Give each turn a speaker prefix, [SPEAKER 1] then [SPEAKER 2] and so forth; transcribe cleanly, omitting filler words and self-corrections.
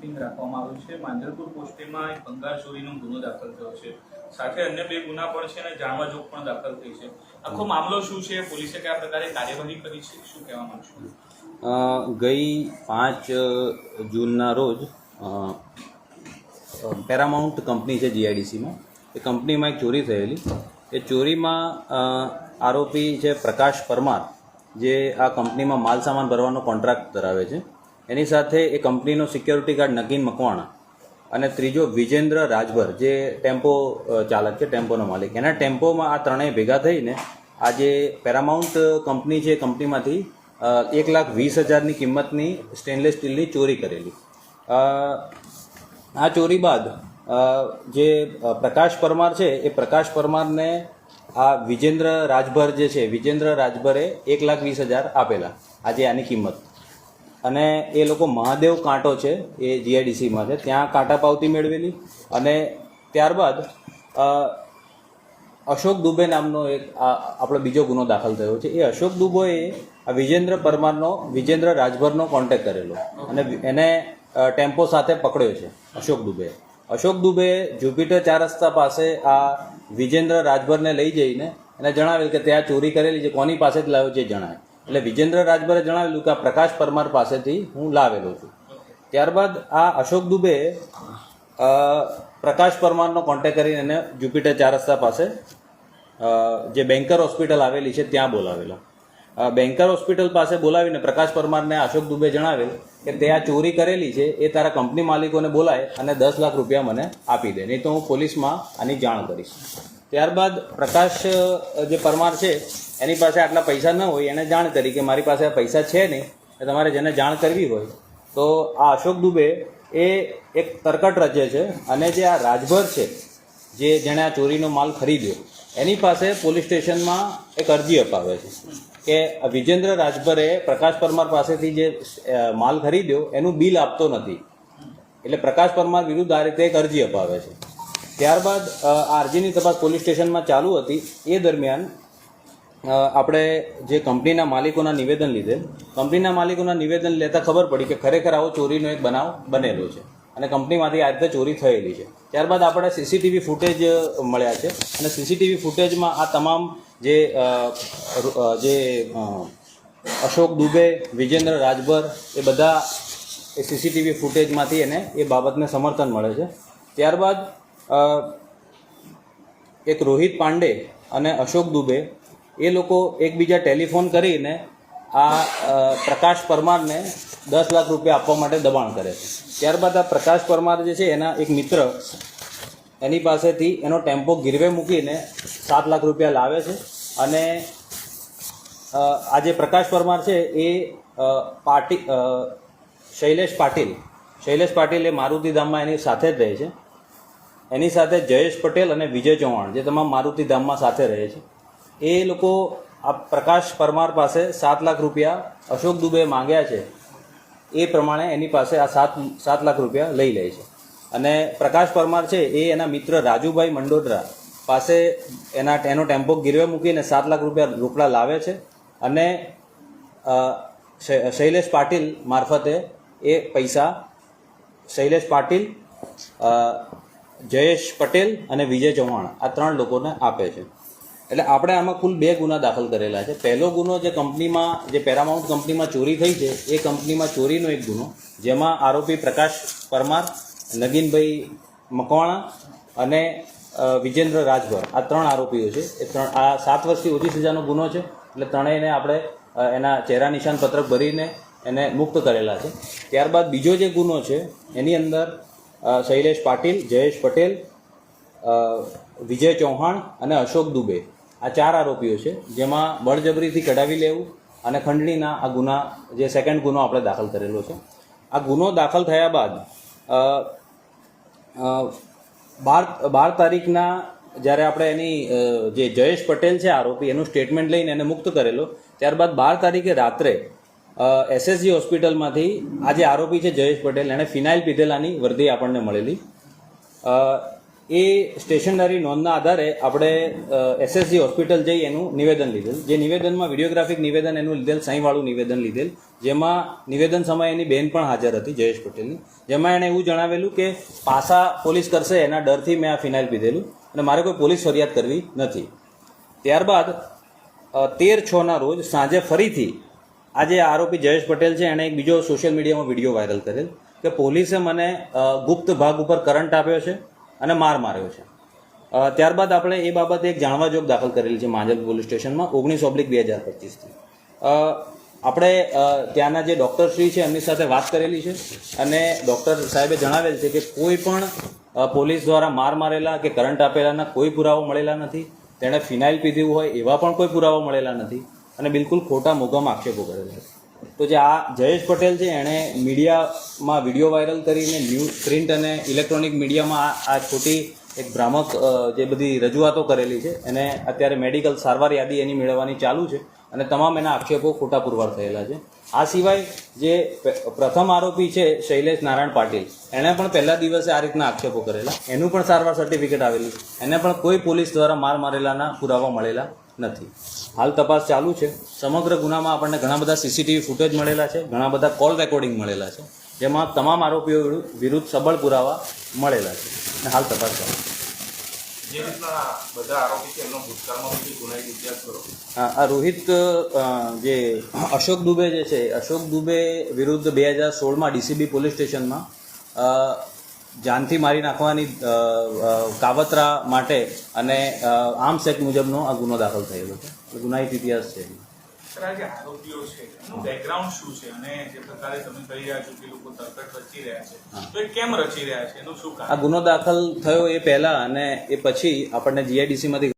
[SPEAKER 1] Briefing રાખવામાં આવ્યું છે। માંજલપુર પોસ્ટેમાં એક ભંગાર ચોરીનો ગુનો દાખલ થયો છે, સાથે અન્ય 2 ગુના પણ છે અને જાણવા જોગ પણ દાખલ થઈ છે। આખો મામલો શું છે, પોલીસે કયા પ્રકારે કાર્યવાહી કરી છે, શું કહેવા માંગશો?
[SPEAKER 2] ગઈ 5 જૂનના રોજ પેરામાઉન્ટ કંપની છે જીઆઈડીસીમાં, એ કંપનીમાં એક ચોરી થયેલી। એ ચોરીમાં આરોપી છે પ્રકાશ પરમાર, જે આ કંપનીમાં માલ સામાન ભરવાનો કોન્ટ્રાક્ટ ધરાવે છે, એની સાથે એ કંપનીનો સિક્યોરિટી ગાર્ડ નગીન મકવાણા અને ત્રીજો વિજેન્દ્ર રાજભર, જે ટેમ્પો ચાલક છે, ટેમ્પોનો માલિક, એના ટેમ્પોમાં આ ત્રણેય ભેગા થઈને આ જે પેરામાઉન્ટ કંપની છે, કંપનીમાંથી 1,20,000ની કિંમતની સ્ટેનલેસ સ્ટીલની ચોરી કરેલી। આ ચોરી બાદ જે પ્રકાશ પરમાર છે, એ પ્રકાશ પરમારને આ વિજેન્દ્ર રાજભર જે છે, વિજેન્દ્ર રાજભરે 1,20,000 આપેલા આજે આની કિંમત, અને એ લોકો મહાદેવ કાંટો છે એ જીઆઈડીસીમાં છે, ત્યાં કાંટા પાવતી મેળવેલી। અને ત્યારબાદ અશોક દુબે નામનો એક આપણો બીજો ગુનો દાખલ થયો છે। એ અશોક દુબેએ આ વિજેન્દ્ર રાજભરનો કોન્ટેક્ટ કરેલો અને એને ટેમ્પો સાથે પકડ્યો છે અશોક દુબે જુપિટર 4 રસ્તા પાસે આ વિજેન્દ્ર રાજભરને લઈ જઈને એને જણાવેલ કે ત્યાં ચોરી કરેલી છે, કોની પાસેથી લાવ્યો છે જણાય, એટલે વિજેન્દ્ર રાજભરે જણાવેલું કે આ પ્રકાશ પરમાર પાસેથી હું લાવેલો છું। ત્યારબાદ આ અશોક દુબે પ્રકાશ પરમારનો કોન્ટેક્ટ કરીને એને જુપિટર 4 રસ્તા પાસે જે બેન્કર હોસ્પિટલ આવેલી છે ત્યાં બોલાવેલો। બેન્કર હોસ્પિટલ પાસે બોલાવીને પ્રકાશ પરમારને અશોક દુબે જણાવેલ કે તે આ ચોરી કરેલી છે, એ તારા કંપની માલિકોને બોલાય અને 10 લાખ રૂપિયા મને આપી દે, નહીં તો હું પોલીસમાં આની જાણ કરીશ। ત્યારબાદ પ્રકાશ જે પરમાર છે એની પાસે આટલા પૈસા ન હોય, એને જાણ કરી કે મારી પાસે આ પૈસા છે નહીં, તમારે જેને જાણ કરવી હોય તો આ અશોક દુબે એ એક તરકટ રચે છે અને જે આ રાજભર છે, જેણે આ ચોરીનો માલ ખરીદ્યો, એની પાસે પોલીસ સ્ટેશનમાં એક અરજી અપાવે છે કે વિજેન્દ્ર રાજભરે પ્રકાશ પરમાર પાસેથી જે માલ ખરીદ્યો એનું બિલ આપતો નથી, એટલે પ્રકાશ પરમાર વિરુદ્ધ આ રીતે એક અરજી અપાવે છે। ત્યારબાદ આ અરજીની તપાસ પોલીસ સ્ટેશનમાં ચાલુ હતી। એ દરમિયાન આપણે જે કંપનીના માલિકોના નિવેદન લીધેલ, કંપનીના માલિકોના નિવેદન લેતા ખબર પડી કે ખરેખર આવો ચોરીનો એક બનાવ બનેલો છે અને કંપનીમાંથી આ રીતે ચોરી થયેલી છે। ત્યારબાદ આપણે સીસીટીવી ફૂટેજ મળ્યા છે અને સીસીટીવી ફૂટેજમાં આ તમામ જે અશોક દુબે, વિજેન્દ્ર રાજભર, એ બધા એ સીસીટીવી ફૂટેજમાંથી એને એ બાબતને સમર્થન મળે છે। ત્યારબાદ એક રોહિત પાંડે અને અશોક દુબે એ લોકો એકબીજા ટેલિફોન કરીને આ પ્રકાશ પરમારને 10 લાખ રૂપિયા આપવા માટે દબાણ કરે છે। ત્યારબાદ આ પ્રકાશ પરમાર જે છે એના એક મિત્ર એની પાસેથી એનો ટેમ્પો ગીરવે મૂકીને 7 લાખ રૂપિયા લાવે છે અને આ જે પ્રકાશ પરમાર છે એ શૈલેષ પાટીલ એ મારુતિધામમાં એની સાથે જ રહે છે। એની સાથે જયેશ પટેલ અને વિજય ચૌહાણ, જે તમામ મારુતિધામમાં સાથે રહે છે, એ લોકો આ પ્રકાશ પરમાર પાસે 7 લાખ રૂપિયા અશોક દુબે માંગ્યા છે એ પ્રમાણે એની પાસે આ 7 લાખ રૂપિયા લઈ લે છે અને પ્રકાશ પરમાર છે એ એના મિત્ર રાજુભાઈ મંડોદરા પાસે એનો ટેમ્પો ગીરવે મૂકીને 7 લાખ રૂપિયા રોકડા લાવે છે અને શૈલેષ પાટીલ મારફતે એ પૈસા શૈલેષ પાટીલ, જયેશ પટેલ અને વિજય ચૌહાણ આ 3 લોકોને આપે છે। એટલે આપણે આમાં કુલ 2 ગુના દાખલ કરેલા છે। પહેલો ગુનો જે કંપનીમાં, જે પેરામાઉન્ટ કંપનીમાં ચોરી થઈ છે, એ કંપનીમાં ચોરીનો એક ગુનો, જેમાં આરોપી પ્રકાશ પરમાર, નગીનભાઈ મકવાણા અને વિજેન્દ્ર રાજભર આ 3 આરોપીઓ છે। આ 7 વર્ષથી ઓછી સજાનો ગુનો છે, એટલે ત્રણેયને આપણે એના ચહેરા નિશાન પત્રક ભરીને એને મુક્ત કરેલા છે। ત્યારબાદ બીજો જે ગુનો છે એની અંદર શૈલેષ પાટીલ, જયેશ પટેલ, વિજય ચૌહાણ અને અશોક દુબે આ 4 આરોપીઓ છે, જેમાં બળજબરીથી કઢાવી લેવું અને ખંડણીના આ ગુના, જે સેકન્ડ ગુનો આપણે દાખલ કરેલો છે। આ ગુનો દાખલ થયા બાદ 12 તારીખના જ્યારે આપણે એની જે જયેશ પટેલ છે આરોપી, એનું સ્ટેટમેન્ટ લઈને એને મુક્ત કરેલો, ત્યારબાદ 12 તારીખે રાત્રે એસએસજી હોસ્પિટલમાંથી આ જે આરોપી છે જયેશ પટેલ, એણે ફિનાઇલ પીધેલાની વર્દી આપણને મળેલી। એ સ્ટેશનરી નોંધના આધારે આપણે એસએસજી હોસ્પિટલ જઈ એનું નિવેદન લીધેલ. જે નિવેદનમાં વિડીયોગ્રાફિક નિવેદન એનું લીધેલ, સાંઈવાળું નિવેદન લીધેલ, જેમાં નિવેદન સમયે એની બેન પણ હાજર હતી, જયેશ પટેલની. જેમાં એણે એવું જણાવેલું કે પાસા પોલીસ કરશે એના ડરથી મેં આ ફિનાઇલ પીધેલું અને મારે કોઈ પોલીસ ફરિયાદ કરવી નથી. ત્યારબાદ 13/6ના રોજ સાંજે ફરીથી આ જે આરોપી જયેશ પટેલ છે એણે એક બીજો સોશિયલ મીડિયામાં વિડીયો વાયરલ કરેલ કે પોલીસે મને ગુપ્ત ભાગ ઉપર કરંટ આપ્યો છે અને માર માર્યો છે. ત્યારબાદ આપણે એ બાબતે એક જાણવા જોગ દાખલ કરેલી છે માંજલ પોલીસ સ્ટેશનમાં 19/2025થી. આપણે ત્યાંના જે ડૉક્ટરશ્રી છે એમની સાથે વાત કરેલી છે અને ડૉક્ટર સાહેબે જણાવેલ છે કે કોઈ પણ પોલીસ દ્વારા માર મારેલા કે કરંટ આપેલાના કોઈ પુરાવો મળેલા નથી. તેણે ફિનાઇલ પીધું હોય એવા પણ કોઈ પુરાવો મળેલા નથી અને બિલકુલ ખોટા મોઘામાં આક્ષેપો કરેલા છે. તો જે આ જયેશ પટેલ છે એણે મીડિયામાં વિડીયો વાયરલ કરીને ન્યૂઝ, પ્રિન્ટ અને ઇલેક્ટ્રોનિક મીડિયામાં આ ખોટી એક ભ્રામક જે બધી રજૂઆતો કરેલી છે એને અત્યારે મેડિકલ સારવાર યાદી એની મેળવવાની ચાલુ છે અને તમામ એના આક્ષેપો ખોટા પુરવાર થયેલા છે. આ સિવાય જે પ્રથમ આરોપી છે શૈલેષ નારાયણ પાટીલ, એણે પણ પહેલા દિવસે આ રીતના આક્ષેપો કરેલા, એનું પણ સારવાર સર્ટિફિકેટ આવેલું, એને પણ કોઈ પોલીસ દ્વારા માર મારેલાના પુરાવા મળેલા નથી. હાલ તપાસ ચાલુ છે. સમગ્ર ગુનામાં આપણને ઘણા બધા સીસીટીવી ફૂટેજ મળેલા છે, ઘણા બધા કોલ રેકોર્ડિંગ મળેલા છે, જેમાં તમામ આરોપીઓ વિરુદ્ધ સબળ પુરાવા મળેલા છે અને હાલ તપાસ ચાલુ છે.
[SPEAKER 1] જે રીતના બધા આરોપી છે એમનો ભૂતકાળમાં બી ગુનાહિત ઇતિહાસ કરો.
[SPEAKER 2] આ રોહિત જે અશોક દુબે જે છે, અશોક દુબે વિરુદ્ધ 2016માં ડીસીબી પોલીસ સ્ટેશનમાં જાનથી મારી નાખવાની કાવતરા માટે અને આર્મ્સ એક્ટ મુજબનો આ ગુનો દાખલ થયેલો છે. ગુનાહિત ઇતિહાસ છે.
[SPEAKER 1] સર, આ જે આરોપીઓ છે એનું બેકગ્રાઉન્ડ શું છે અને જે પ્રકારે તમે કહી રહ્યા છો કે લોકો તરકટ રચી રહ્યા છે, તો એ કેમ રચી રહ્યા છે, એનું શું કારણ?
[SPEAKER 2] આ ગુનો દાખલ થયો એ પહેલા અને એ પછી આપણને જીઆઈડીસીમાંથી